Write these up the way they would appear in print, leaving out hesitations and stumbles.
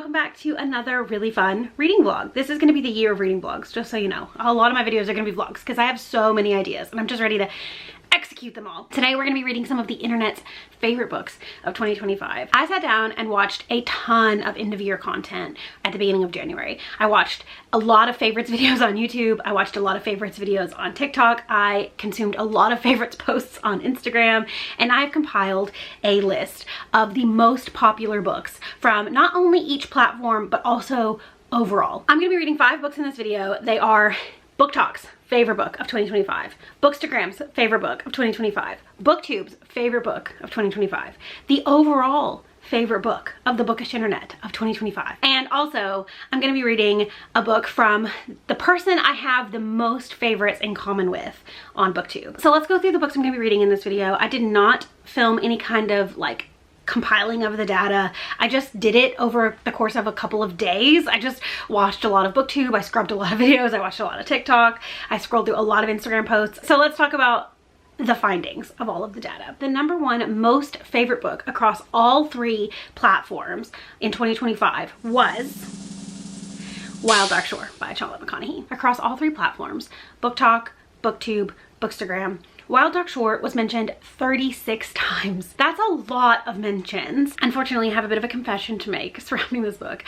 welcome back to another really fun reading vlog. This is going to be the year of reading vlogs, just so you know. A lot of my videos are going to be vlogs because I have so many ideas and I'm just ready to execute them all. Today we're going to be reading some of the internet's favorite books of 2025. I sat down and watched a ton of end of year content at the beginning of January. I watched a lot of favorites videos on YouTube. I watched a lot of favorites videos on TikTok. I consumed a lot of favorites posts on Instagram, and I've compiled a list of the most popular books from not only each platform but also overall. I'm going to be reading 5 books in this video. They are BookTok's favorite book of 2025, Bookstagram's favorite book of 2025, BookTube's favorite book of 2025, the overall favorite book of the bookish internet of 2025. And also, I'm going to be reading a book from the person I have the most favorites in common with on BookTube. So let's go through the books I'm going to be reading in this video. I did not film any kind of like compiling of the data. I just did it over the course of a couple of days. I just watched a lot of BookTube, I scrubbed a lot of videos, I watched a lot of TikTok, I scrolled through a lot of Instagram posts. So let's talk about the findings of all of the data. The number one most favorite book across all 3 platforms in 2025 was Wild Dark Shore by Charlotte McConaughey. Across all 3 platforms, BookTok, BookTube, Bookstagram, Wild Dark Shore was mentioned 36 times. That's a lot of mentions. Unfortunately, I have a bit of a confession to make surrounding this book.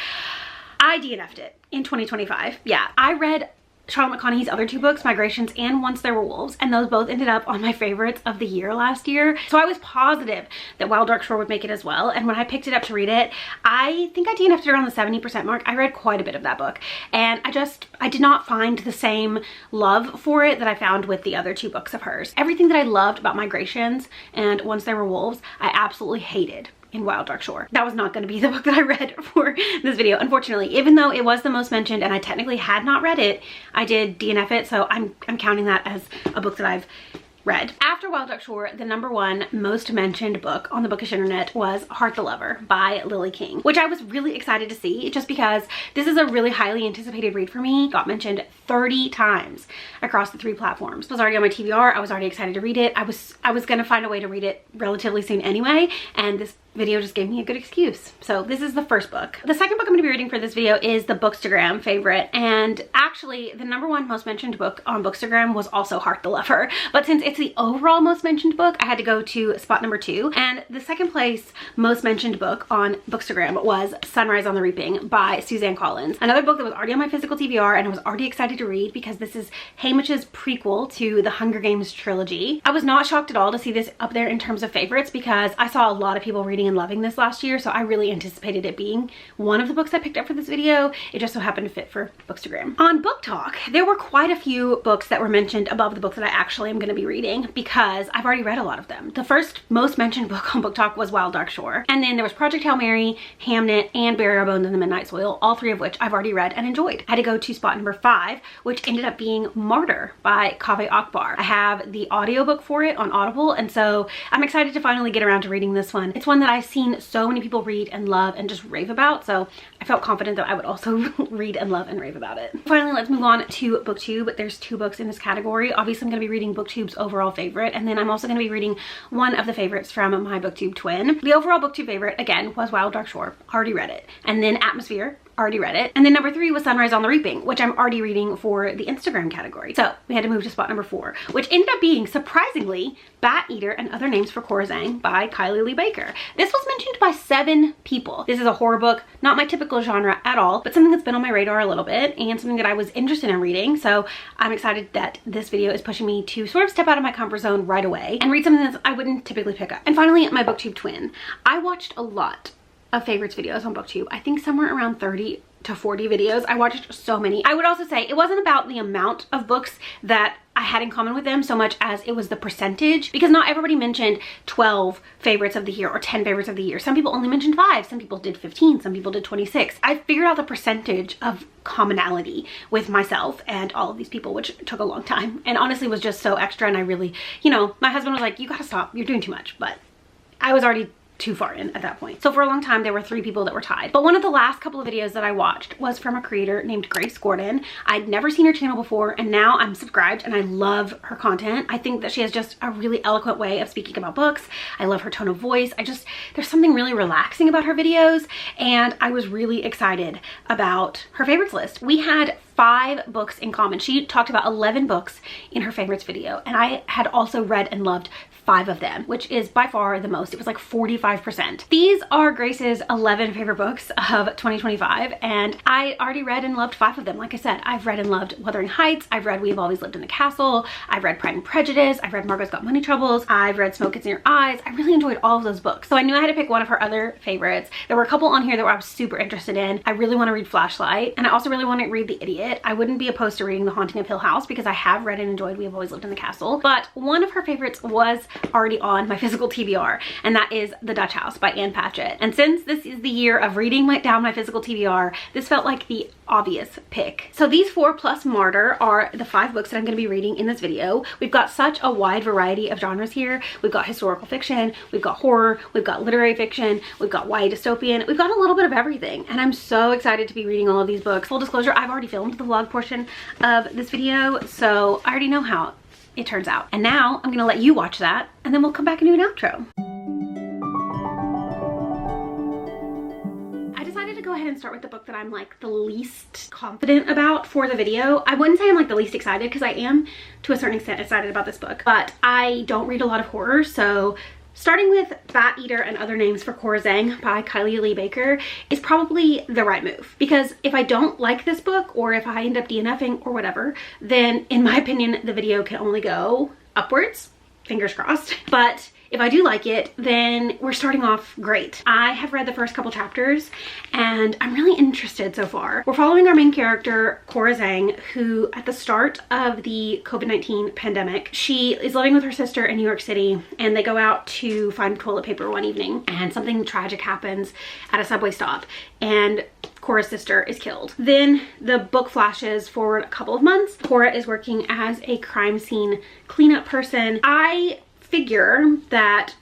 I DNF'd it in 2025. Yeah, I read Charlotte McConaughey's other 2 books, Migrations and Once There Were Wolves, and those both ended up on my favorites of the year last year. So I was positive that Wild Dark Shore would make it as well. And when I picked it up to read it, I think I DNF'd it around the 70% mark. I read quite a bit of that book, and I did not find the same love for it that I found with the other 2 books of hers. Everything that I loved about Migrations and Once There Were Wolves, I absolutely hated in Wild Dark Shore. That was not going to be the book that I read for this video, unfortunately. Even though it was the most mentioned and I technically had not read it, I did DNF it, so I'm counting that as a book that I've read. After Wild Dark Shore, the number one most mentioned book on the bookish internet was Heart the Lover by Lily King, which I was really excited to see just because this is a really highly anticipated read for me. It got mentioned 30 times across the 3 platforms. It was already on my TBR. I was already excited to read it. I was gonna find a way to read it relatively soon anyway, and this video just gave me a good excuse. So this is the first book. The second book I'm going to be reading for this video is the Bookstagram favorite, and actually the number one most mentioned book on Bookstagram was also Heart the Lover, but since it's the overall most mentioned book, I had to go to spot number 2, and the second place most mentioned book on Bookstagram was Sunrise on the Reaping by Suzanne Collins, another book that was already on my physical TBR and I was already excited to read because this is Haymitch's prequel to the Hunger Games trilogy. I was not shocked at all to see this up there in terms of favorites because I saw a lot of people reading and loving this last year, so I really anticipated it being one of the books I picked up for this video. It just so happened to fit for Bookstagram. On BookTok, there were quite a few books that were mentioned above the book that I actually am going to be reading because I've already read a lot of them. The first most mentioned book on BookTok was Wild Dark Shore, and then there was Project Hail Mary, Hamnet, and Bury Our Bones in the Midnight Soil, all 3 of which I've already read and enjoyed. I had to go to spot number 5, which ended up being Martyr by Kaveh Akbar. I have the audiobook for it on Audible, and so I'm excited to finally get around to reading this one. It's one that I've seen so many people read and love and just rave about, so I felt confident that I would also read and love and rave about it. Finally, let's move on to BookTube. There's 2 books in this category. Obviously, I'm going to be reading BookTube's overall favorite, and then I'm also going to be reading one of the favorites from my BookTube twin. The overall BookTube favorite, again, was Wild Dark Shore. Already read it. And then Atmosphere. Already read it. And then number 3 was Sunrise on the Reaping, which I'm already reading for the Instagram category. So we had to move to spot number 4, which ended up being, surprisingly, Bat Eater and Other Names for Corazang by Kylie Lee Baker. This was mentioned by 7 people. This is a horror book, not my typical genre at all, but something that's been on my radar a little bit and something that I was interested in reading. So I'm excited that this video is pushing me to sort of step out of my comfort zone right away and read something that I wouldn't typically pick up. And finally, my BookTube twin. I watched a lot of favorites videos on BookTube. I think somewhere around 30 to 40 videos. I watched so many. I would also say it wasn't about the amount of books that I had in common with them so much as it was the percentage, because not everybody mentioned 12 favorites of the year or 10 favorites of the year. Some people only mentioned 5, some people did 15, some people did 26. I figured out the percentage of commonality with myself and all of these people, which took a long time and honestly was just so extra, and I really, you know, my husband was like, you gotta stop, you're doing too much, but I was already too far in at that point. So for a long time, there were 3 people that were tied. But one of the last couple of videos that I watched was from a creator named Grace Gordon. I'd never seen her channel before, and now I'm subscribed and I love her content. I think that she has just a really eloquent way of speaking about books. I love her tone of voice. There's something really relaxing about her videos, and I was really excited about her favorites list. We had 5 books in common. She talked about 11 books in her favorites video, and I had also read and loved 5 of them, which is by far the most. It was like 45%. These are Grace's 11 favorite books of 2025, and I already read and loved 5 of them. Like I said, I've read and loved Wuthering Heights, I've read We've Always Lived in the Castle, I've read Pride and Prejudice, I've read Margot's Got Money Troubles, I've read Smoke Gets in Your Eyes. I really enjoyed all of those books. So I knew I had to pick one of her other favorites. There were a couple on here that I was super interested in. I really want to read Flashlight, and I also really want to read The Idiot. I wouldn't be opposed to reading The Haunting of Hill House because I have read and enjoyed We Have Always Lived in the Castle, but one of her favorites was already on my physical TBR, and that is The Dutch House by Ann Patchett. And since this is the year of reading down my physical TBR, this felt like the obvious pick. So these 4 plus Martyr are the 5 books that I'm going to be reading in this video. We've got such a wide variety of genres here. We've got historical fiction, we've got horror, we've got literary fiction, we've got YA dystopian, we've got a little bit of everything, and I'm so excited to be reading all of these books. Full disclosure, I've already filmed the vlog portion of this video, so I already know how it turns out. And now I'm gonna let you watch that, and then we'll come back and do an outro. I decided to go ahead and start with the book that I'm like the least confident about for the video. I wouldn't say I'm like the least excited, because I am to a certain extent excited about this book, but I don't read a lot of horror, so starting with Bat Eater and Other Names for Cora Zhang by Kylie Lee Baker is probably the right move, because if I don't like this book, or if I end up DNFing or whatever, then in my opinion the video can only go upwards, fingers crossed. But if I do like it, then we're starting off great. I have read the first couple chapters and I'm really interested so far. We're following our main character, Cora Zhang, who at the start of the COVID-19 pandemic, she is living with her sister in New York City, and they go out to find toilet paper one evening, and something tragic happens at a subway stop, and Cora's sister is killed. Then the book flashes forward a couple of months. Cora is working as a crime scene cleanup person. I figure that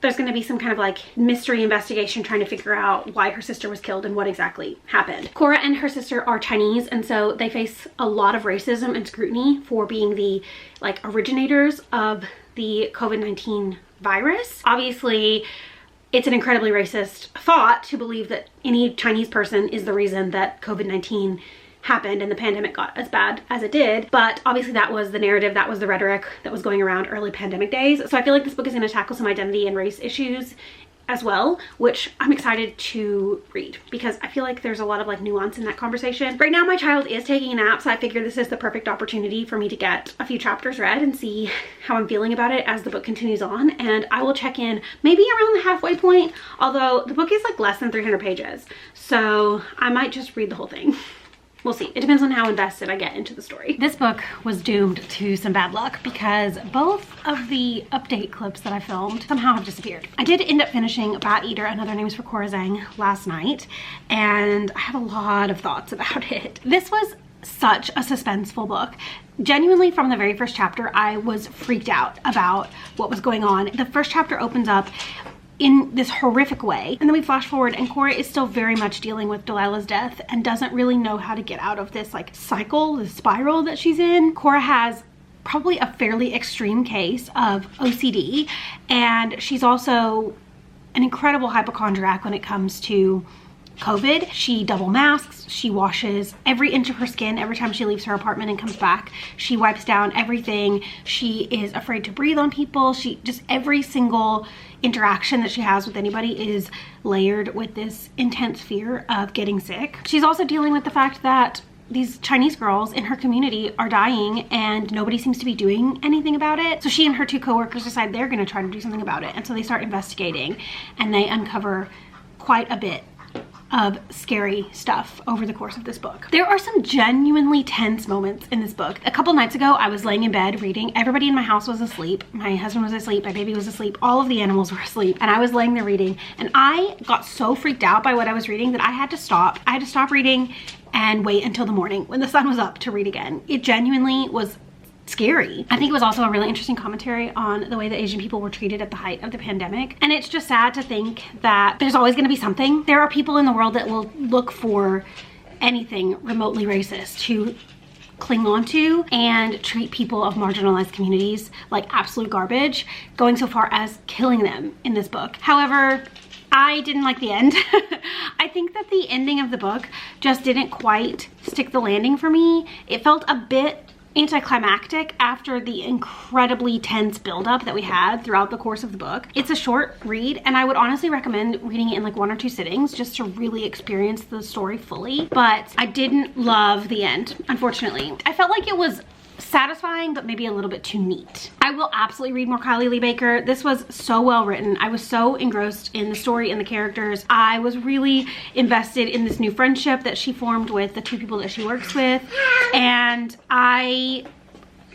there's going to be some kind of like mystery investigation trying to figure out why her sister was killed and what exactly happened. Cora and her sister are Chinese, and so they face a lot of racism and scrutiny for being the like originators of the COVID-19 virus. Obviously, it's an incredibly racist thought to believe that any Chinese person is the reason that COVID-19 happened and the pandemic got as bad as it did, but obviously that was the narrative, that was the rhetoric that was going around early pandemic days. So I feel like this book is going to tackle some identity and race issues as well, which I'm excited to read, because I feel like there's a lot of like nuance in that conversation. Right now my child is taking a nap, so I figure this is the perfect opportunity for me to get a few chapters read and see how I'm feeling about it as the book continues on, and I will check in maybe around the halfway point, although the book is like less than 300 pages, so I might just read the whole thing. We'll see. It depends on how invested I get into the story. This book was doomed to some bad luck because both of the update clips that I filmed somehow have disappeared. I did end up finishing Bat Eater and Other Names for Cora Zhang last night, and I have a lot of thoughts about it. This was such a suspenseful book. Genuinely, from the very first chapter, I was freaked out about what was going on. The first chapter opens up in this horrific way, and then we flash forward and Cora is still very much dealing with Delilah's death and doesn't really know how to get out of this like cycle, this spiral that she's in. Cora has probably a fairly extreme case of OCD, and she's also an incredible hypochondriac when it comes to COVID. She double masks, she washes every inch of her skin every time she leaves her apartment and comes back. She wipes down everything. She is afraid to breathe on people. She just, every single interaction that she has with anybody is layered with this intense fear of getting sick. She's also dealing with the fact that these Chinese girls in her community are dying and nobody seems to be doing anything about it. So she and her 2 coworkers decide they're going to try to do something about it, and so they start investigating, and they uncover quite a bit of scary stuff over the course of this book. There are some genuinely tense moments in this book. A couple nights ago, I was laying in bed reading. Everybody in my house was asleep. My husband was asleep, my baby was asleep, all of the animals were asleep, and I was laying there reading, and I got so freaked out by what I was reading that I had to stop. I had to stop reading and wait until the morning when the sun was up to read again. It genuinely was scary. I think it was also a really interesting commentary on the way that Asian people were treated at the height of the pandemic. And it's just sad to think that there's always going to be something. There are people in the world that will look for anything remotely racist to cling on to and treat people of marginalized communities like absolute garbage, going so far as killing them in this book. However, I didn't like the end. I think that the ending of the book just didn't quite stick the landing for me. It felt a bit anticlimactic after the incredibly tense buildup that we had throughout the course of the book. It's a short read, and I would honestly recommend reading it in like 1 or 2 sittings just to really experience the story fully. But I didn't love the end, unfortunately. I felt like it was satisfying, but maybe a little bit too neat. I will absolutely read more Kylie Lee Baker. This was so well written. I was so engrossed in the story and the characters. I was really invested in this new friendship that she formed with the 2 people that she works with, and I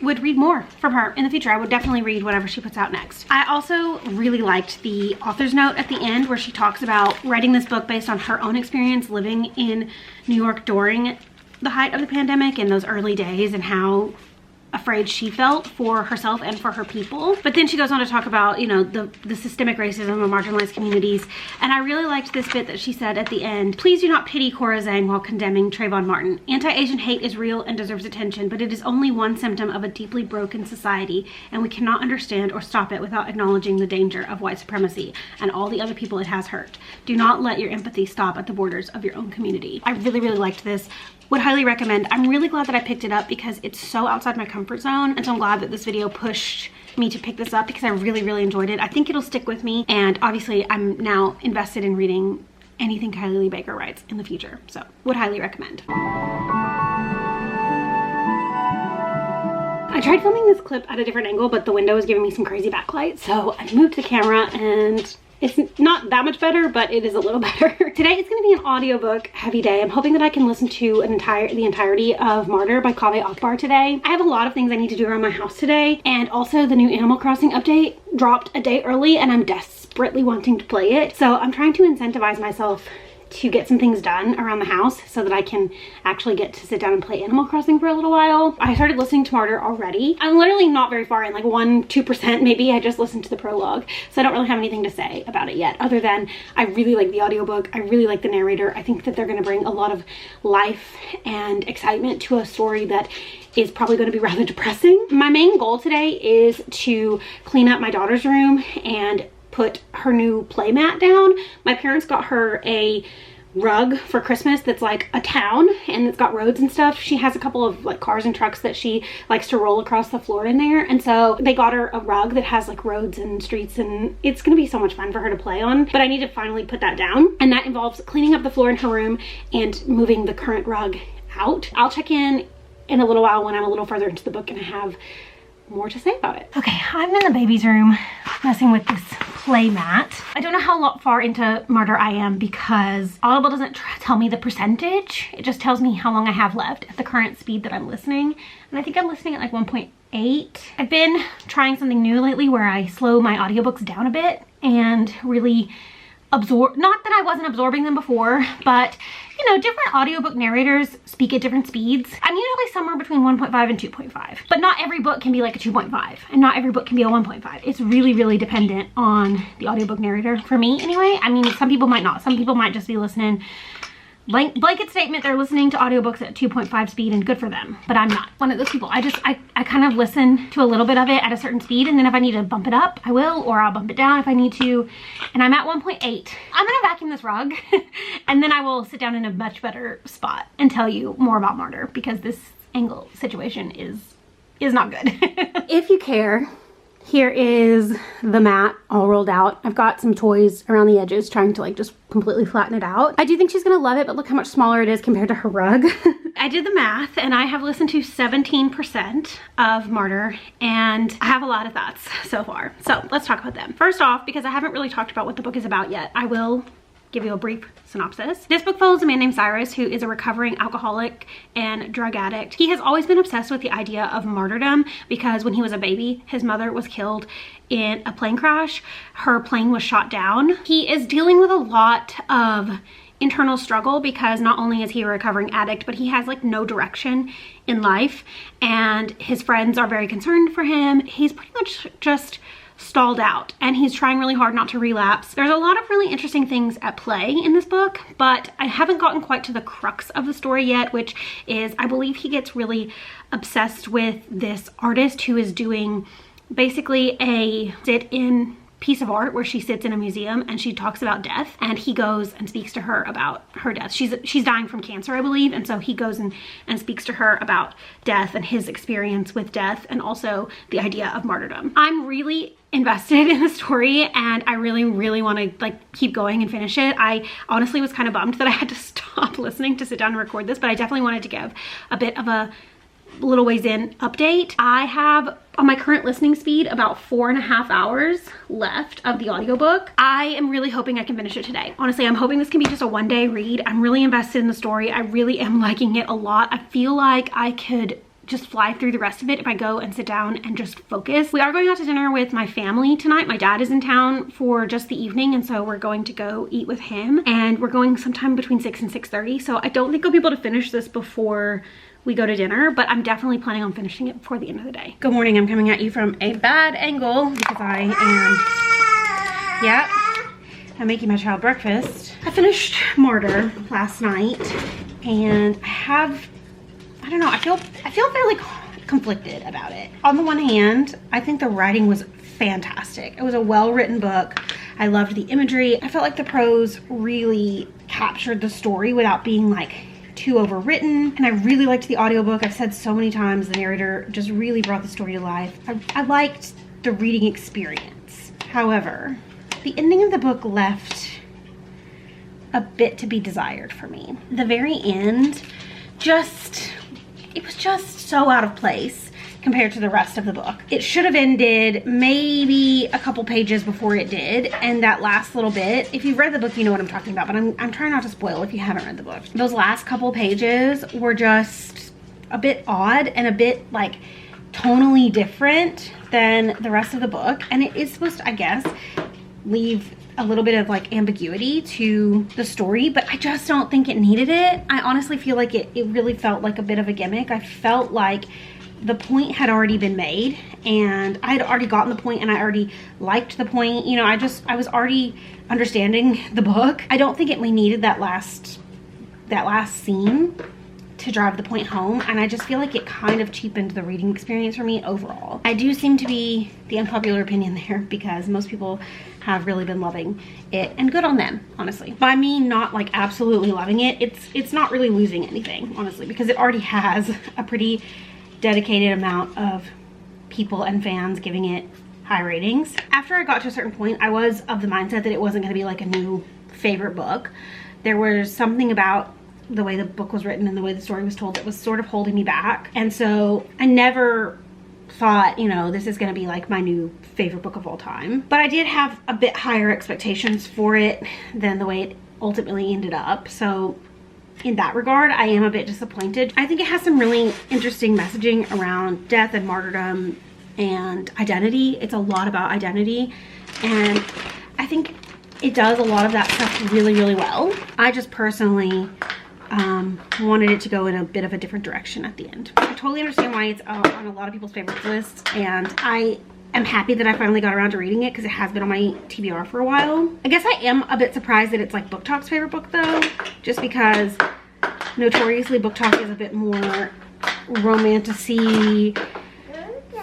would read more from her in the future. I would definitely read whatever she puts out next. I also really liked the author's note at the end where she talks about writing this book based on her own experience living in New York during the height of the pandemic in those early days, and how afraid she felt for herself and for her people. But then she goes on to talk about, you know, the systemic racism of marginalized communities. And I really liked this bit that she said at the end: "Please do not pity Cora Zhang while condemning Trayvon Martin. Anti-Asian hate is real and deserves attention, but it is only one symptom of a deeply broken society, and we cannot understand or stop it without acknowledging the danger of white supremacy and all the other people it has hurt. Do not let your empathy stop at the borders of your own community." I really, really liked this. Would highly recommend. I'm really glad that I picked it up because it's so outside my comfort zone, and so I'm glad that this video pushed me to pick this up because I really, really enjoyed it. I think it'll stick with me, and obviously I'm now invested in reading anything Kylie Lee Baker writes in the future, so would highly recommend. I tried filming this clip at a different angle, but the window was giving me some crazy backlight, so I moved the camera, and it's not that much better, but it is a little better. Today it's gonna be an audiobook heavy day. I'm hoping that I can listen to the entirety of Martyr by Kaveh Akbar today. I have a lot of things I need to do around my house today, and also the new Animal Crossing update dropped a day early, and I'm desperately wanting to play it. So I'm trying to incentivize myself to get some things done around the house so that I can actually get to sit down and play Animal Crossing for a little while. I started listening to Martyr already. I'm literally not very far in, like 1-2% maybe. I just listened to the prologue, so I don't really have anything to say about it yet, other than I really like the audiobook. I really like the narrator. I think that they're gonna bring a lot of life and excitement to a story that is probably going to be rather depressing. My main goal today is to clean up my daughter's room and put her new playmat down. My parents got her a rug for Christmas that's like a town, and it's got roads and stuff. She has a couple of like cars and trucks that she likes to roll across the floor in there, and so they got her a rug that has like roads and streets, and it's gonna be so much fun for her to play on. But I need to finally put that down, and that involves cleaning up the floor in her room and moving the current rug out. I'll check in a little while when I'm a little further into the book and I have more to say about it. Okay, I'm in the baby's room messing with this play mat. I don't know how far into Martyr I am because Audible doesn't tell me the percentage. It just tells me how long I have left at the current speed that I'm listening. And I think I'm listening at like 1.8. I've been trying something new lately where I slow my audiobooks down a bit and really absorb, not that I wasn't absorbing them before, but you know, different audiobook narrators speak at different speeds. I'm usually somewhere between 1.5 and 2.5, but not every book can be like a 2.5 and not every book can be a 1.5. It's really, really dependent on the audiobook narrator for me anyway. I mean, some people might not. Some people might just be listening blanket statement, they're listening to audiobooks at 2.5 speed and good for them, but I'm not one of those people. I kind of listen to a little bit of it at a certain speed, and then if I need to bump it up I will, or I'll bump it down if I need to, and I'm at 1.8. I'm gonna vacuum this rug and then I will sit down in a much better spot and tell you more about Martyr, because this angle situation is not good. If you care, here is the mat all rolled out. I've got some toys around the edges trying to like just completely flatten it out. I do think she's gonna love it, but look how much smaller it is compared to her rug. I did the math and I have listened to 17% of Martyr, and I have a lot of thoughts so far. So let's talk about them. First off, because I haven't really talked about what the book is about yet, I will give you a brief synopsis. This book follows a man named Cyrus who is a recovering alcoholic and drug addict. He has always been obsessed with the idea of martyrdom because when he was a baby, his mother was killed in a plane crash. Her plane was shot down. He is dealing with a lot of internal struggle because not only is he a recovering addict, but he has like no direction in life, and his friends are very concerned for him. He's pretty much just stalled out, and he's trying really hard not to relapse. There's a lot of really interesting things at play in this book, but I haven't gotten quite to the crux of the story yet, which is I believe he gets really obsessed with this artist who is doing basically a sit-in piece of art where she sits in a museum and she talks about death, and he goes and speaks to her about her death. She's dying from cancer, I believe, and so he goes and speaks to her about death and his experience with death, and also the idea of martyrdom. I'm really invested in the story, and I really want to like keep going and finish it. I honestly was kind of bummed that I had to stop listening to sit down and record this, but I definitely wanted to give a bit of a little ways in update. I have on my current listening speed about 4.5 hours left of the audiobook. I am really hoping I can finish it today. Honestly, I'm hoping this can be just a one-day read. I'm really invested in the story. I really am liking it a lot. I feel like I could just fly through the rest of it if I go and sit down and just focus. We are going out to dinner with my family tonight. My dad is in town for just the evening, and so we're going to go eat with him, and we're going sometime between 6 and 6:30. So I don't think I'll be able to finish this before we go to dinner, but I'm definitely planning on finishing it before the end of the day. Good morning. I'm coming at you from a bad angle because I am, I'm making my child breakfast. I finished Martyr last night, and I don't know, I feel fairly conflicted about it. On the one hand, I think the writing was fantastic. It was a well-written book. I loved the imagery. I felt like the prose really captured the story without being like too overwritten, and I really liked the audiobook. I've said so many times the narrator just really brought the story to life. I liked the reading experience. However, the ending of the book left a bit to be desired for me. The very end it was just so out of place compared to the rest of the book. It should have ended maybe a couple pages before it did, and that last little bit, if you've read the book, you know what I'm talking about, but I'm trying not to spoil if you haven't read the book. Those last couple pages were just a bit odd and a bit like tonally different than the rest of the book, and it is supposed to, I guess, leave a little bit of like ambiguity to the story, but I just don't think it needed it. I honestly feel like it really felt like a bit of a gimmick. I felt like the point had already been made, and I had already gotten the point, and I already liked the point. You know, I was already understanding the book. I don't think it needed that last scene to drive the point home, and I just feel like it kind of cheapened the reading experience for me overall. I do seem to be the unpopular opinion there because most people have really been loving it, and good on them, honestly. By me not like absolutely loving it, it's not really losing anything, honestly, because it already has a pretty dedicated amount of people and fans giving it high ratings. After I got to a certain point, I was of the mindset that it wasn't going to be like a new favorite book. There was something about the way the book was written and the way the story was told that was sort of holding me back, and so I never thought, you know, this is going to be like my new favorite book of all time. But I did have a bit higher expectations for it than the way it ultimately ended up, so in that regard, I am a bit disappointed. I think it has some really interesting messaging around death and martyrdom and identity. It's a lot about identity, and I think it does a lot of that stuff really well. I just personally wanted it to go in a bit of a different direction at the end. I totally understand why it's on a lot of people's favorites lists, and I am happy that I finally got around to reading it because it has been on my TBR for a while. I guess I am a bit surprised that it's like Book Talk's favorite book though, just because notoriously Book Talk is a bit more romantasy,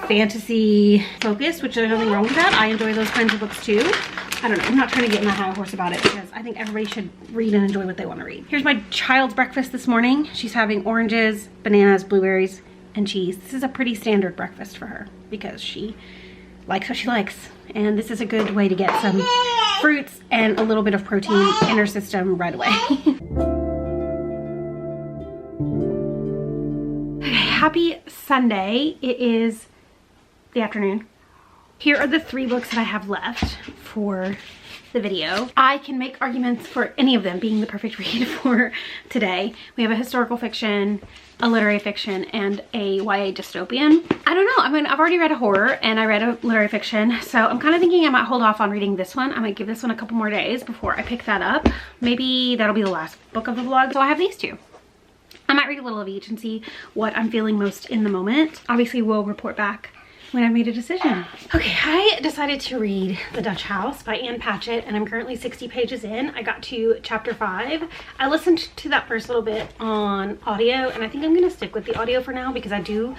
fantasy focused, which there's nothing wrong with that. I enjoy those kinds of books too. I don't know, I'm not trying to get in my high horse about it because I think everybody should read and enjoy what they want to read. Here's my child's breakfast this morning. She's having oranges, bananas, blueberries, and cheese. This is a pretty standard breakfast for her because she likes what she likes, and this is a good way to get some fruits and a little bit of protein in her system right away. Okay, happy Sunday. It is the afternoon. Here are the 3 books that I have left for the video. I can make arguments for any of them being the perfect read for today. We have a historical fiction, a literary fiction, and a YA dystopian. I don't know, I mean, I've already read a horror and I read a literary fiction, so I'm kind of thinking I might hold off on reading this one. I might give this one a couple more days before I pick that up. Maybe that'll be the last book of the vlog. So I have these two. I might read a little of each and see what I'm feeling most in the moment. Obviously, we'll report back when I made a decision. Okay, I decided to read The Dutch House by Ann Patchett, and I'm currently 60 pages in. I got to chapter 5. I listened to that first little bit on audio, and I think I'm gonna stick with the audio for now because I do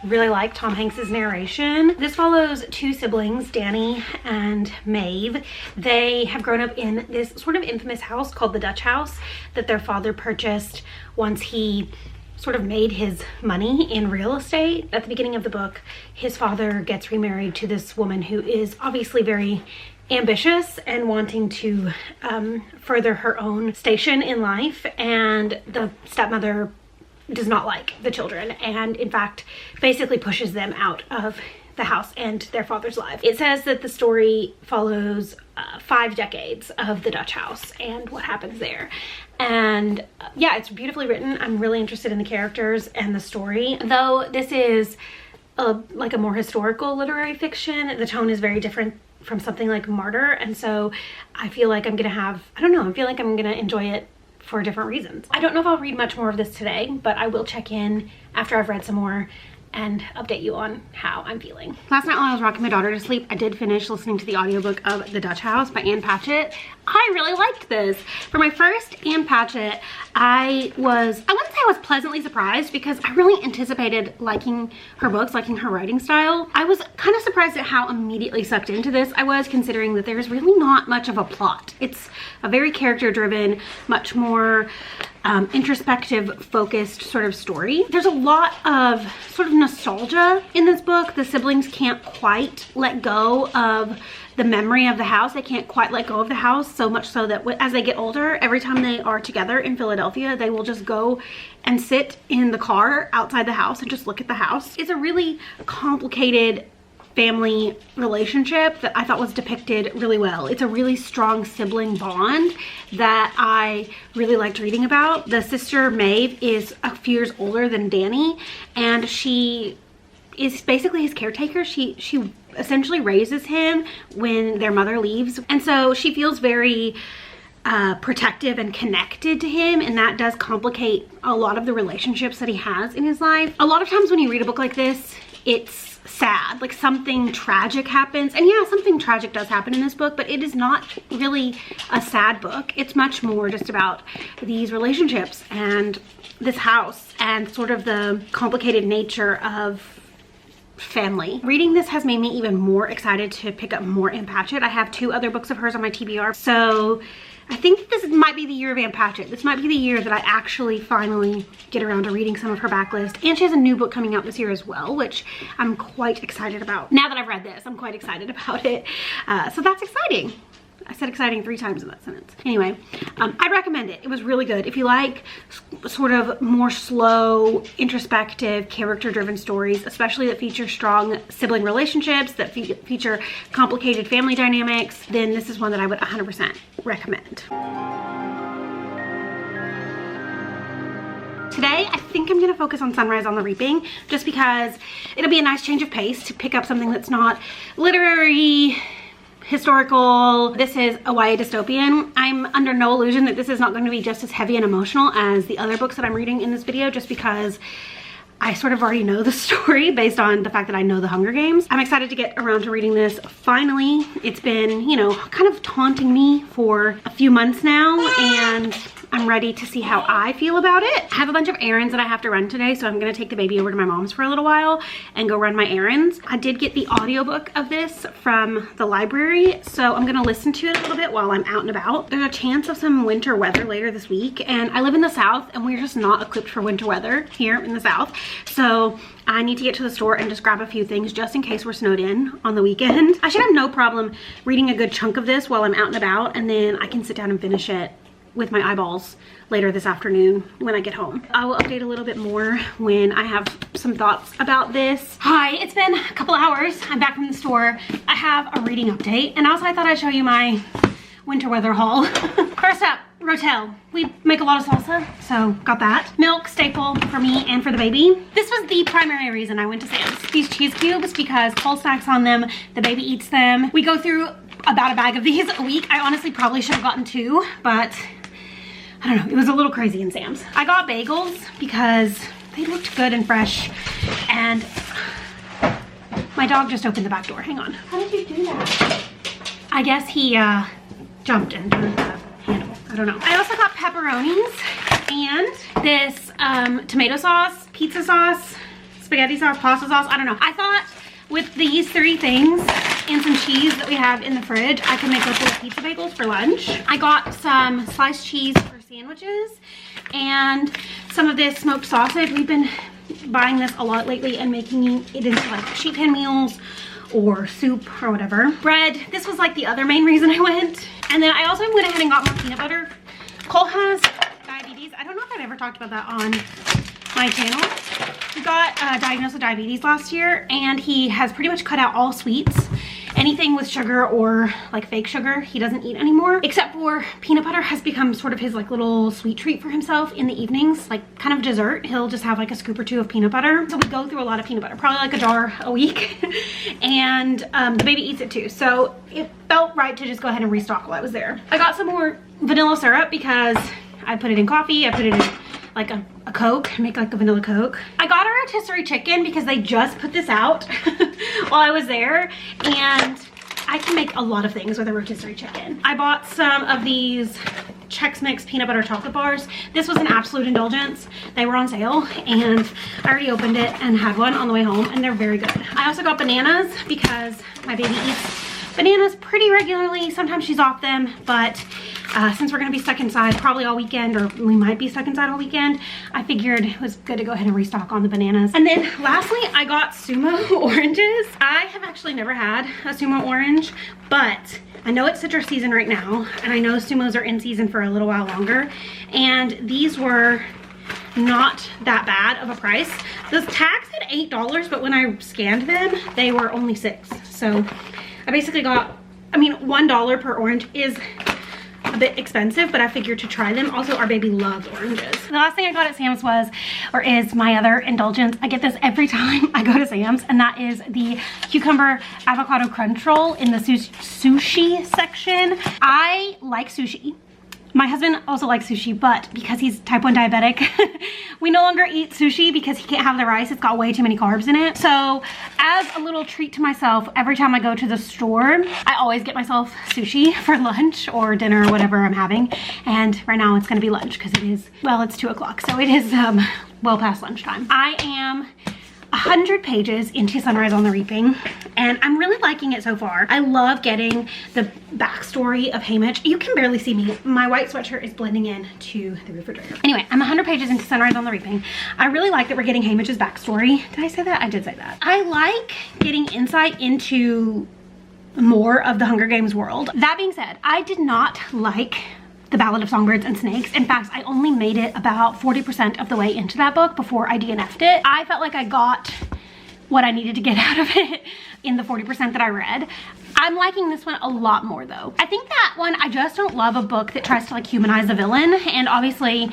really like Tom Hanks's narration. This follows two siblings, Danny and Maeve. They have grown up in this sort of infamous house called the Dutch House that their father purchased once he sort of made his money in real estate. At the beginning of the book, his father gets remarried to this woman who is obviously very ambitious and wanting to further her own station in life, and the stepmother does not like the children and in fact basically pushes them out of the house and their father's life. It says that the story follows 5 decades of the Dutch House and what happens there. And yeah, it's beautifully written. I'm really interested in the characters and the story. Though this is like a more historical literary fiction, the tone is very different from something like Martyr. And so I feel like I'm gonna have, I don't know, I feel like I'm gonna enjoy it for different reasons. I don't know if I'll read much more of this today, but I will check in after I've read some more and update you on how I'm feeling. Last night while I was rocking my daughter to sleep, I did finish listening to the audiobook of The Dutch House by Ann Patchett. I really liked this. For my first Ann Patchett, I wouldn't say I was pleasantly surprised because I really anticipated liking her books, liking her writing style. I was kind of surprised at how immediately sucked into this I was, considering that there's really not much of a plot. It's a very character driven, much more introspective focused sort of story. There's a lot of sort of nostalgia in this book. The siblings can't quite let go of the memory of the house. They can't quite let go of the house, so much so that as they get older, every time they are together in Philadelphia, they will just go and sit in the car outside the house and just look at the house. It's a really complicated family relationship that I thought was depicted really well. It's a really strong sibling bond that I really liked reading about. The sister Maeve is a few years older than Danny, and she is basically his caretaker. She essentially raises him when their mother leaves, and so she feels very protective and connected to him, and that does complicate a lot of the relationships that he has in his life. A lot of times when you read a book like this, it's sad, like something tragic happens, and yeah, something tragic does happen in this book, but it is not really a sad book. It's much more just about these relationships and this house and sort of the complicated nature of family. Reading this has made me even more excited to pick up more Ann Patchett. I have 2 other books of hers on my TBR, so I think this might be the year of Ann Patchett. This might be the year that I actually finally get around to reading some of her backlist. And she has a new book coming out this year as well, which I'm quite excited about. Now that I've read this, I'm quite excited about it. So that's exciting. I said exciting 3 times in that sentence. Anyway, I'd recommend it. It was really good. If you like sort of more slow, introspective, character-driven stories, especially that feature strong sibling relationships, that feature complicated family dynamics, then this is one that I would 100% recommend. Today, I think I'm gonna focus on Sunrise on the Reaping, just because it'll be a nice change of pace to pick up something that's not literary, historical. This is a YA dystopian. I'm under no illusion that this is not going to be just as heavy and emotional as the other books that I'm reading in this video, just because I sort of already know the story based on the fact that I know the Hunger Games. I'm excited to get around to reading this finally. It's been, you know, kind of taunting me for a few months now, and I'm ready to see how I feel about it. I have a bunch of errands that I have to run today, so I'm gonna take the baby over to my mom's for a little while and go run my errands. I did get the audiobook of this from the library, so I'm gonna listen to it a little bit while I'm out and about. There's a chance of some winter weather later this week, and I live in the South, and we're just not equipped for winter weather here in the South. So I need to get to the store and just grab a few things just in case we're snowed in on the weekend. I should have no problem reading a good chunk of this while I'm out and about, and then I can sit down and finish it with my eyeballs later this afternoon when I get home. I will update a little bit more when I have some thoughts about this. Hi, it's been a couple hours. I'm back from the store. I have a reading update, and also I thought I'd show you my winter weather haul. First up, Rotel. We make a lot of salsa, so got that. Milk, staple for me and for the baby. This was the primary reason I went to Sam's. These cheese cubes, because full snacks on them, the baby eats them. We go through about a bag of these a week. I honestly probably should have gotten 2, but I don't know, it was a little crazy in Sam's. I got bagels because they looked good and fresh, and my dog just opened the back door. Hang on. How did you do that? I guess he jumped and turned the handle. I don't know. I also got pepperonis and this tomato sauce, pizza sauce, spaghetti sauce, pasta sauce. I don't know. I thought with these 3 things and some cheese that we have in the fridge, I could make little pizza bagels for lunch. I got some sliced cheese for sandwiches and some of this smoked sausage. We've been buying this a lot lately and making it into like sheet pan meals or soup or whatever. Bread, this was like the other main reason I went. And then I also went ahead and got more peanut butter. Cole has diabetes. I don't know if I've ever talked about that on my channel. He got diagnosed with diabetes last year, and he has pretty much cut out all sweets. Anything with sugar or like fake sugar, he doesn't eat anymore, except for peanut butter has become sort of his like little sweet treat for himself in the evenings, like kind of dessert. He'll just have like a scoop or 2 of peanut butter. So we go through a lot of peanut butter, probably like a jar a week. And the baby eats it too. So it felt right to just go ahead and restock while I was there. I got some more vanilla syrup because I put it in coffee. I put it in like a Coke, make like a vanilla Coke. I got a rotisserie chicken because they just put this out while I was there, and I can make a lot of things with a rotisserie chicken. I bought some of these Chex Mix peanut butter chocolate bars. This was an absolute indulgence. They were on sale and I already opened it and had one on the way home, and they're very good. I also got bananas because my baby eats bananas pretty regularly. Sometimes she's off them, but since we're gonna be stuck inside probably all weekend, or we might be stuck inside all weekend, I figured it was good to go ahead and restock on the bananas. And then lastly, I got Sumo oranges. I have actually never had a Sumo orange, but I know it's citrus season right now, and I know Sumos are in season for a little while longer, and these were not that bad of a price. The tag said $8, but when I scanned them, they were only $6. So I basically got, I mean, $1 per orange is a bit expensive, but I figured to try them. Also, our baby loves oranges. The last thing I got at Sam's was, or is, my other indulgence. I get this every time I go to Sam's, and that is the cucumber avocado crunch roll in the sushi section. I like sushi. My husband also likes sushi, but because he's type 1 diabetic, we no longer eat sushi because he can't have the rice. It's got way too many carbs in it. So as a little treat to myself, every time I go to the store, I always get myself sushi for lunch or dinner or whatever I'm having. And right now it's gonna be lunch because it is, well, it's 2 o'clock. So it is well past lunchtime. I am 100 pages into Sunrise on the Reaping, and I'm really liking it so far. I love getting the backstory of Haymitch. You can barely see me. My white sweatshirt is blending in to the refrigerator. Anyway, I'm 100 pages into Sunrise on the Reaping. I really like that we're getting Haymitch's backstory. Did I say that? I did say that. I like getting insight into more of the Hunger Games world. That being said, I did not like The Ballad of Songbirds and Snakes. In fact, I only made it about 40% of the way into that book before I DNF'd it. I felt like I got what I needed to get out of it in the 40% that I read. I'm liking this one a lot more though. I think that one, I just don't love a book that tries to like humanize the villain, and obviously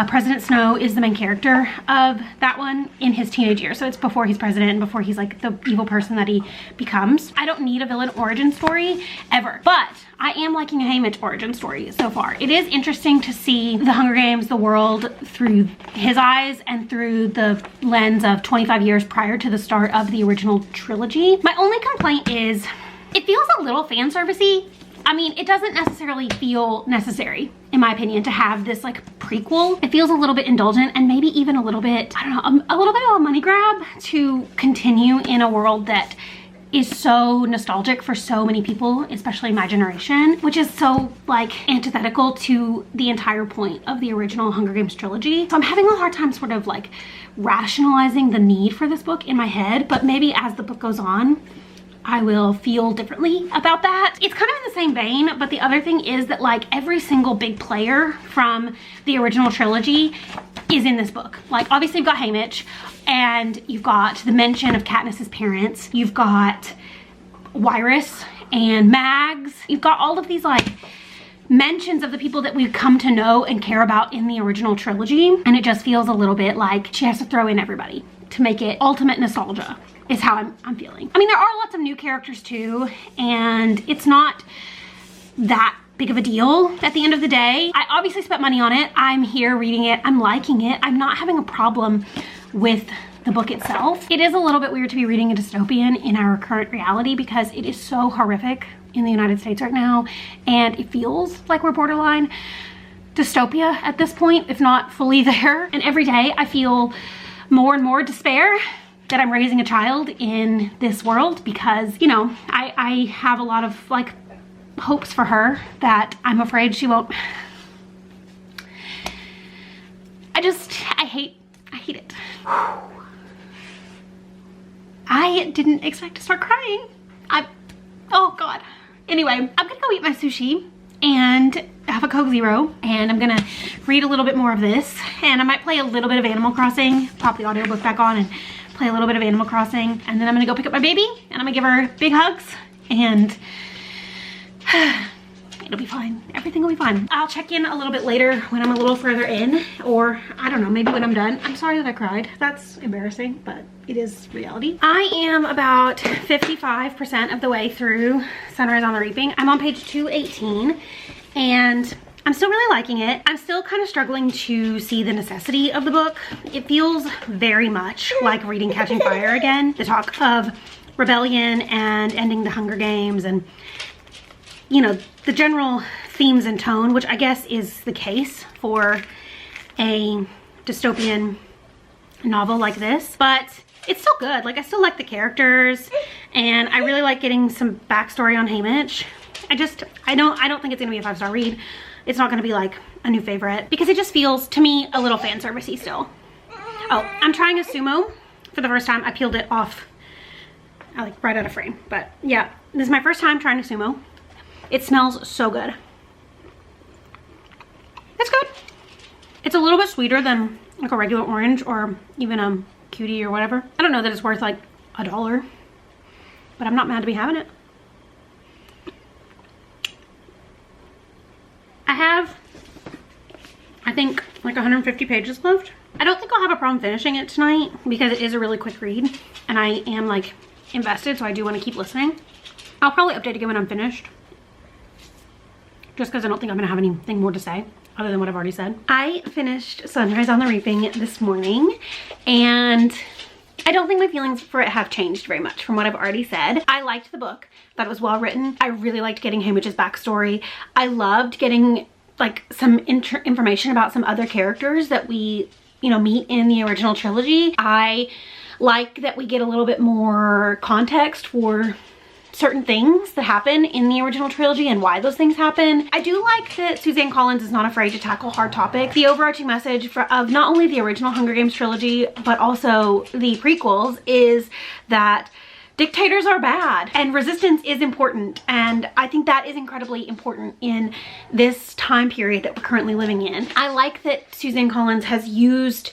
President Snow is the main character of that one in his teenage years, so it's before he's president and before he's like the evil person that he becomes. I don't need a villain origin story ever, but I am liking a Haymitch origin story so far. It is interesting to see the Hunger Games, the world, through his eyes and through the lens of 25 years prior to the start of the original trilogy. My only complaint is it feels a little fan servicey. I mean, it doesn't necessarily feel necessary, in my opinion, to have this like prequel. It feels a little bit indulgent and maybe even a little bit, I don't know, a little bit of a money grab to continue in a world that is so nostalgic for so many people, especially my generation, which is so like antithetical to the entire point of the original Hunger Games trilogy. So I'm having a hard time sort of like rationalizing the need for this book in my head, but maybe as the book goes on, I will feel differently about that. It's kind of in the same vein, but the other thing is that like every single big player from the original trilogy is in this book. Like obviously you've got Haymitch, and you've got the mention of Katniss's parents. You've got Wyrus and Mags. You've got all of these like mentions of the people that we've come to know and care about in the original trilogy, and it just feels a little bit like she has to throw in everybody to make it ultimate nostalgia, is how I'm feeling. I mean, there are lots of new characters too, and it's not that big of a deal at the end of the day. I obviously spent money on it. I'm here reading it. I'm liking it. I'm not having a problem with the book itself. It is a little bit weird to be reading a dystopian in our current reality because it is so horrific in the United States right now, and it feels like we're borderline dystopia at this point, if not fully there. And every day I feel more and more despair that I'm raising a child in this world because, you know, I have a lot of like hopes for her that I'm afraid she won't. I hate it. I didn't expect to start crying. Oh God. Anyway, I'm gonna go eat my sushi and have a Coke Zero, and I'm gonna read a little bit more of this, and I might play a little bit of Animal Crossing, pop the audiobook back on and play a little bit of Animal Crossing, and then I'm gonna go pick up my baby and I'm gonna give her big hugs, and it'll be fine. Everything will be fine. I'll check in a little bit later when I'm a little further in, or I don't know, maybe when I'm done. I'm sorry that I cried. That's embarrassing, but it is reality. I am about 55% of the way through Sunrise on the Reaping. I'm on page 218, and I'm still really liking it. I'm still kind of struggling to see the necessity of the book. It feels very much like reading Catching Fire again. The talk of rebellion and ending the Hunger Games, and you know, the general themes and tone, which I guess is the case for a dystopian novel like this, but it's still good. Like, I still like the characters, and I really like getting some backstory on Haymitch. I don't think it's gonna be a 5-star read. It's not gonna be like a new favorite because it just feels to me a little fan servicey still. Oh, I'm trying a sumo for the first time. I peeled it off, like right out of frame, but yeah, this is my first time trying a sumo. It smells so good. It's good. It's a little bit sweeter than like a regular orange or even a cutie or whatever. I don't know that it's worth like $1, but I'm not mad to be having it. I have, I think, like 150 pages left. I don't think I'll have a problem finishing it tonight because it is a really quick read and I am like invested, so I do want to keep listening. I'll probably update again when I'm finished, just because I don't think I'm gonna have anything more to say other than what I've already said. I finished Sunrise on the Reaping this morning, and I don't think my feelings for it have changed very much from what I've already said. I liked the book, thought it was well written. I really liked getting Haymitch's backstory. I loved getting like some information about some other characters that we, you know, meet in the original trilogy. I like that we get a little bit more context for certain things that happen in the original trilogy and why those things happen. I do like that Suzanne Collins is not afraid to tackle hard topics. The overarching message of not only the original Hunger Games trilogy, but also the prequels is that dictators are bad and resistance is important. And I think that is incredibly important in this time period that we're currently living in. I like that Suzanne Collins has used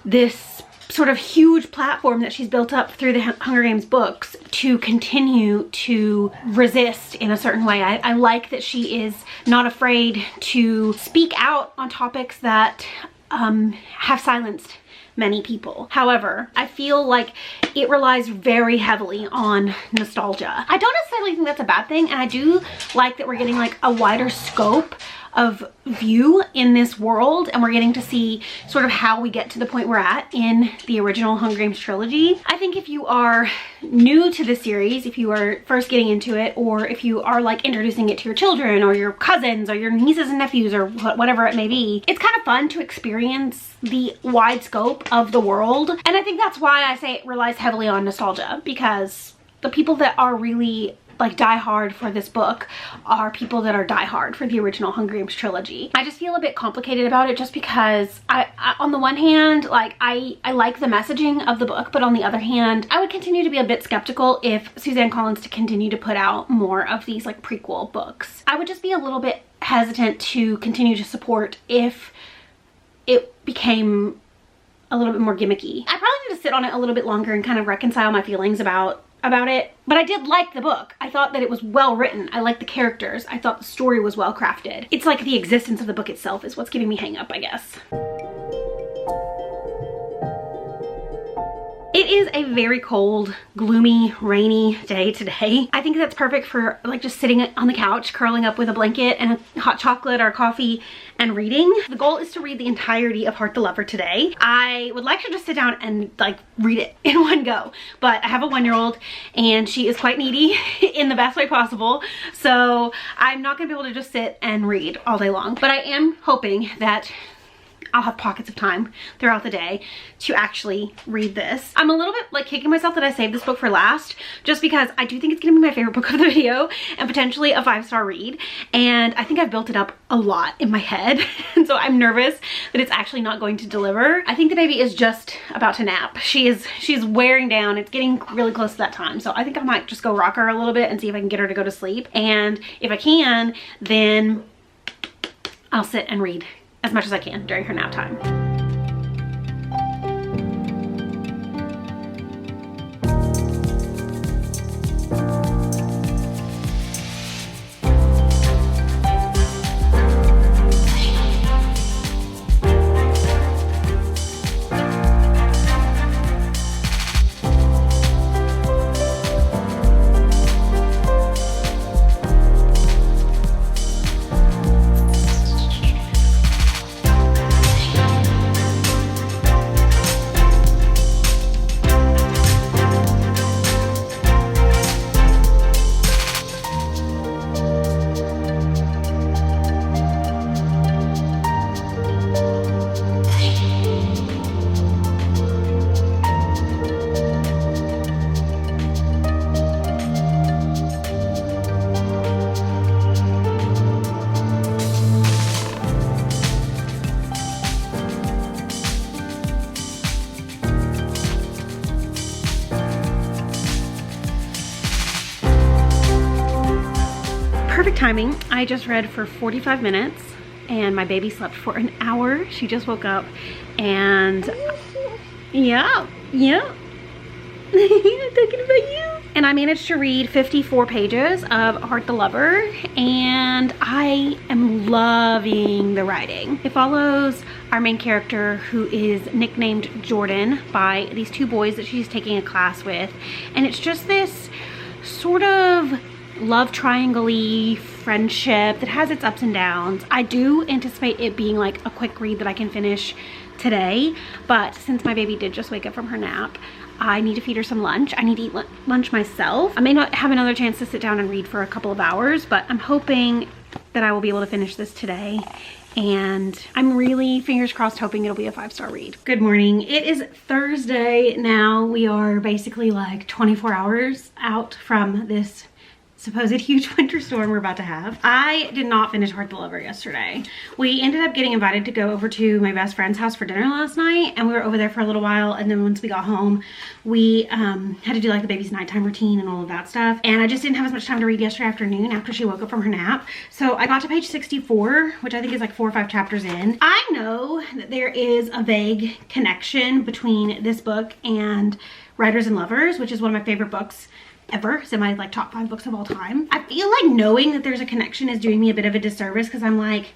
this sort of huge platform that she's built up through the Hunger Games books to continue to resist in a certain way. I like that she is not afraid to speak out on topics that have silenced many people. However, I feel like it relies very heavily on nostalgia. I don't necessarily think that's a bad thing, and I do like that we're getting like a wider scope of view in this world, and we're getting to see sort of how we get to the point we're at in the original Hunger Games trilogy. I think if you are new to the series, if you are first getting into it, or if you are like introducing it to your children or your cousins or your nieces and nephews or whatever it may be, it's kind of fun to experience the wide scope of the world. And I think that's why I say it relies heavily on nostalgia, because the people that are really like die hard for this book are people that are die hard for the original Hunger Games trilogy. I just feel a bit complicated about it just because I on the one hand, like I like the messaging of the book, but on the other hand, I would continue to be a bit skeptical if Suzanne Collins to continue to put out more of these like prequel books. I would just be a little bit hesitant to continue to support if it became a little bit more gimmicky. I probably need to sit on it a little bit longer and kind of reconcile my feelings about about it, but I did like the book. I thought that it was well written. I liked the characters. I thought the story was well crafted. It's like the existence of the book itself is what's giving me hang up, I guess. It is a very cold, gloomy, rainy day today. I think that's perfect for like just sitting on the couch, curling up with a blanket and a hot chocolate or coffee and reading. The goal is to read the entirety of Heart the Lover today. I would like to just sit down and like read it in one go, but I have a 1-year-old and she is quite needy in the best way possible. So I'm not gonna be able to just sit and read all day long, but I am hoping that I'll have pockets of time throughout the day to actually read this. I'm a little bit like kicking myself that I saved this book for last, just because I do think it's gonna be my favorite book of the video and potentially a 5-star read. And I think I've built it up a lot in my head. And so I'm nervous that it's actually not going to deliver. I think the baby is just about to nap. She's wearing down. It's getting really close to that time. So I think I might just go rock her a little bit and see if I can get her to go to sleep. And if I can, then I'll sit and read as much as I can during her nap time. Perfect timing. I just read for 45 minutes and my baby slept for an hour. She just woke up and yeah. I'm talking about you. And I managed to read 54 pages of Heart the Lover and I am loving the writing. It follows our main character, who is nicknamed Jordan by these 2 boys that she's taking a class with, and it's just this sort of love triangle-y friendship that has its ups and downs. I do anticipate it being like a quick read that I can finish today, but since my baby did just wake up from her nap, I need to feed her some lunch. I need to eat lunch myself. I may not have another chance to sit down and read for a couple of hours, but I'm hoping that I will be able to finish this today. And I'm really, fingers crossed, hoping it'll be a 5-star read. Good morning. It is Thursday now. We are basically like 24 hours out from this supposed huge winter storm we're about to have. I did not finish Heart the Lover yesterday. We ended up getting invited to go over to my best friend's house for dinner last night, and we were over there for a little while, and then once we got home, we had to do like the baby's nighttime routine and all of that stuff, and I just didn't have as much time to read yesterday afternoon after she woke up from her nap. So I got to page 64, which I think is like 4 or 5 chapters in. I know that there is a vague connection between this book and Writers and Lovers, which is one of my favorite books ever. It's in my like top 5 books of all time. I feel like knowing that there's a connection is doing me a bit of a disservice because I'm like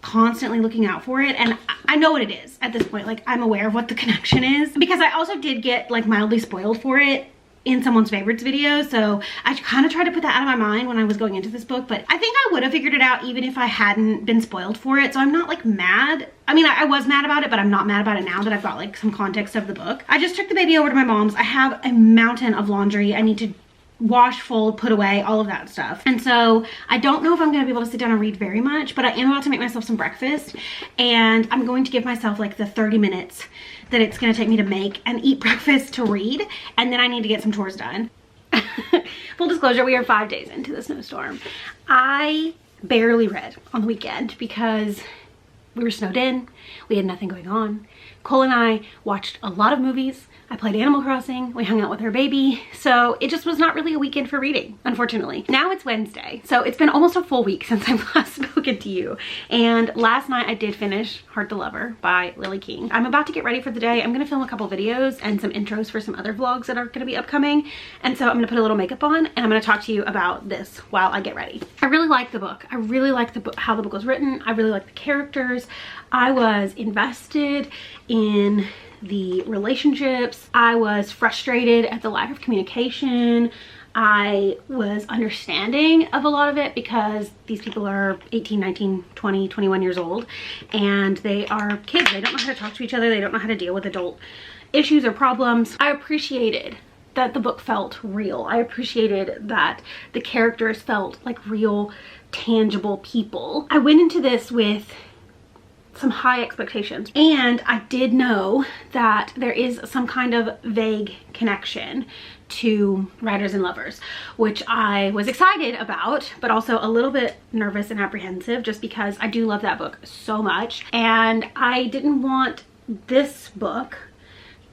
constantly looking out for it, and I know what it is at this point. Like, I'm aware of what the connection is because I also did get like mildly spoiled for it in someone's favorites video, so I kind of tried to put that out of my mind when I was going into this book, but I think I would have figured it out even if I hadn't been spoiled for it. So I'm not like mad. I mean, I was mad about it, but I'm not mad about it now that I've got like some context of the book. I just took the baby over to my mom's. I have a mountain of laundry I need to wash, fold, put away, all of that stuff. And so I don't know if I'm gonna be able to sit down and read very much, but I am about to make myself some breakfast, and I'm going to give myself like the 30 minutes that it's gonna take me to make and eat breakfast to read, and then I need to get some chores done. Full disclosure, we are 5 days into the snowstorm. I barely read on the weekend because we were snowed in, we had nothing going on. Cole and I watched a lot of movies. I played Animal Crossing, we hung out with our baby, so it just was not really a weekend for reading, unfortunately. Now it's Wednesday, so it's been almost a full week since I've last spoken to you. And last night I did finish Heart the Lover by Lily King. I'm about to get ready for the day. I'm gonna film a couple videos and some intros for some other vlogs that are gonna be upcoming. And so I'm gonna put a little makeup on and I'm gonna talk to you about this while I get ready. I really like the book. I really like the book, how the book was written. I really like the characters. I was invested in the relationships. I was frustrated at the lack of communication. I was understanding of a lot of it because these people are 18, 19, 20, 21 years old and they are kids. They don't know how to talk to each other. They don't know how to deal with adult issues or problems. I appreciated that the book felt real. I appreciated that the characters felt like real, tangible people. I went into this with some high expectations, and I did know that there is some kind of vague connection to Writers and Lovers, which I was excited about, but also a little bit nervous and apprehensive just because I do love that book so much, and I didn't want this book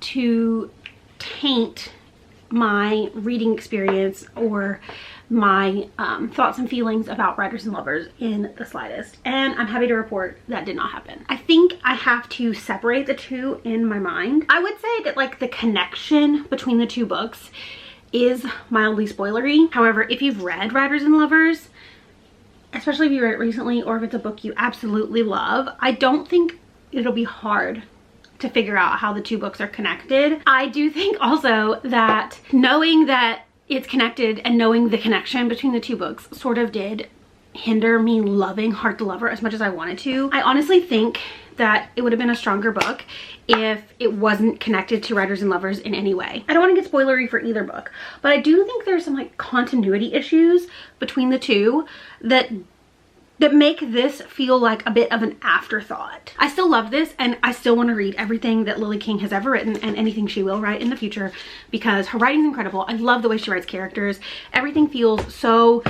to taint my reading experience or my thoughts and feelings about Writers and Lovers in the slightest. And I'm happy to report that did not happen. I think I have to separate the two in my mind. I would say that like the connection between the two books is mildly spoilery. However, if you've read Writers and Lovers, especially if you read it recently or if it's a book you absolutely love, I don't think it'll be hard to figure out how the two books are connected. I do think also that knowing that it's connected and knowing the connection between the two books sort of did hinder me loving Heart the Lover as much as I wanted to. I honestly think that it would have been a stronger book if it wasn't connected to Writers and Lovers in any way. I don't want to get spoilery for either book, but I do think there's some like continuity issues between the two that make this feel like a bit of an afterthought. I still love this and I still want to read everything that Lily King has ever written and anything she will write in the future because her writing's incredible. I love the way she writes characters. Everything feels so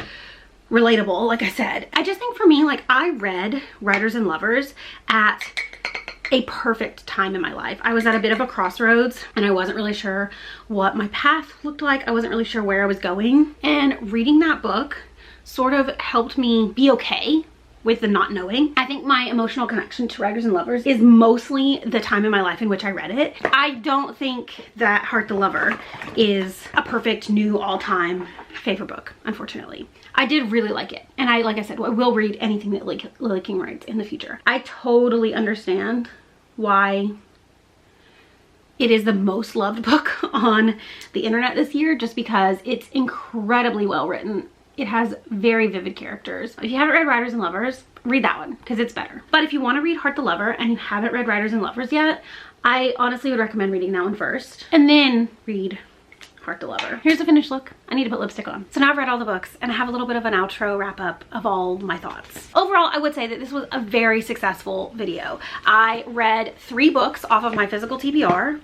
relatable, like I said. I just think for me, like I read Writers and Lovers at a perfect time in my life. I was at a bit of a crossroads and I wasn't really sure what my path looked like. I wasn't really sure where I was going, and reading that book sort of helped me be okay with the not knowing. I think my emotional connection to Writers and Lovers is mostly the time in my life in which I read it. I don't think that Heart the Lover is a perfect new all-time favorite book, unfortunately. I did really like it, and like I said, I will read anything that Lily King writes in the future. I totally understand why it is the most loved book on the internet this year, just because it's incredibly well written. It has very vivid characters. If you haven't read Writers and Lovers, read that one because it's better. But if you want to read Heart the Lover and you haven't read Writers and Lovers yet, I honestly would recommend reading that one first and then read Heart the Lover. Here's the finished look. I need to put lipstick on. So now I've read all the books and I have a little bit of an outro wrap up of all my thoughts. Overall, I would say that this was a very successful video. I read 3 books off of my physical TBR.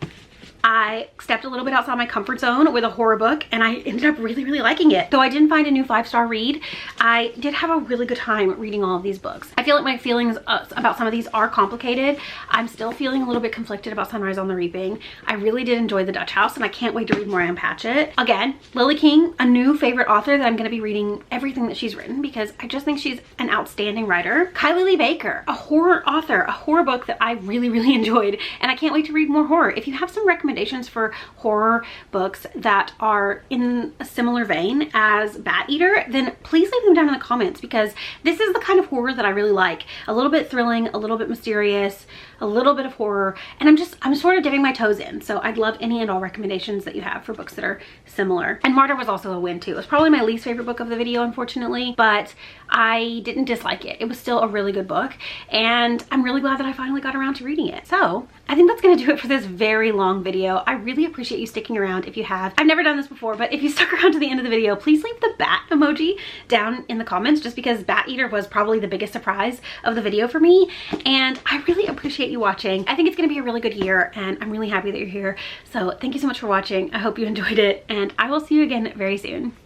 I stepped a little bit outside my comfort zone with a horror book and I ended up really liking it. Though I didn't find a new 5-star read, I did have a really good time reading all of these books. I feel like my feelings about some of these are complicated. I'm still feeling a little bit conflicted about Sunrise on the Reaping. I really did enjoy The Dutch House and I can't wait to read more Ann Patchett. Again, Lily King, a new favorite author that I'm going to be reading everything that she's written because I just think she's an outstanding writer. Kylie Lee Baker, a horror author, a horror book that I really enjoyed, and I can't wait to read more horror. If you have some recommendations for horror books that are in a similar vein as Bat Eater, then please leave them down in the comments because this is the kind of horror that I really like. A little bit thrilling, a little bit mysterious, a little bit of horror, and I'm sort of dipping my toes in. So I'd love any and all recommendations that you have for books that are similar. And Martyr was also a win too. It was probably my least favorite book of the video, unfortunately, but I didn't dislike it. It was still a really good book and I'm really glad that I finally got around to reading it. So I think that's gonna do it for this very long video. I really appreciate you sticking around if you have. I've never done this before, but if you stuck around to the end of the video, please leave the bat emoji down in the comments, just because Bat Eater was probably the biggest surprise of the video for me. And I really appreciate you watching. I think it's gonna be a really good year and I'm really happy that you're here. So thank you so much for watching. I hope you enjoyed it and I will see you again very soon.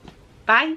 Bye.